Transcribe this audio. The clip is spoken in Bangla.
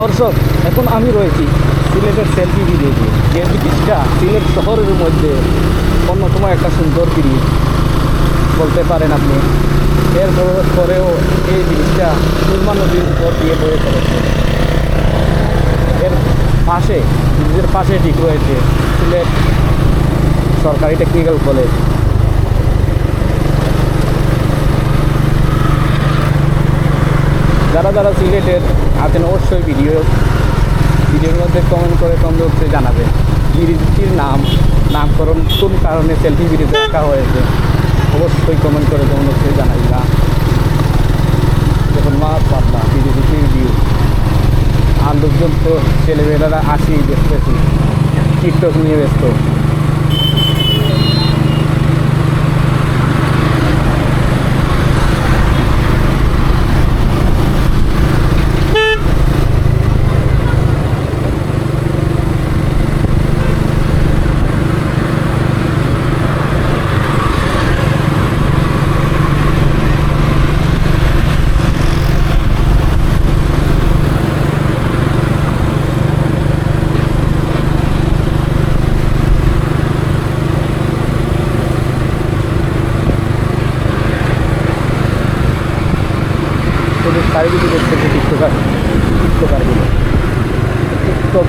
দর্শক, এখন আমি রয়েছি সিলেটের সেলফি ব্রিজে। যে ব্রিজটা সিলেট শহরের মধ্যে অন্যতম একটা সুন্দর ব্রিজ বলতে পারেন আপনি। এর পরেও এই ব্রিজটা সুরমা নদীর উপর দিয়ে বয়ে চলেছে। এর পাশে, ব্রিজের পাশে ঠিক রয়েছে সিলেট সরকারি টেকনিক্যাল কলেজ। যারা যারা সিলেটের আছেন অবশ্যই ভিডিওর মধ্যে কমেন্ট করে কমেন্ট বক্সে জানাবেন ব্রিজটির নামকরণ কোন কারণে সেলফি ব্রিজ রাখা হয়েছে। অবশ্যই কমেন্ট করে কমেন্ট বক্সে জানাইবা। দেখুন মাশাআল্লাহ ব্রিজটির ভিউ। আর লোকজন তো ছেলেমেয়েরা আসি দেখতেছি, টিকটক নিয়ে ব্যস্ত। চারিদিকে দেখতেছে টিকটকারগুলো, টিকটক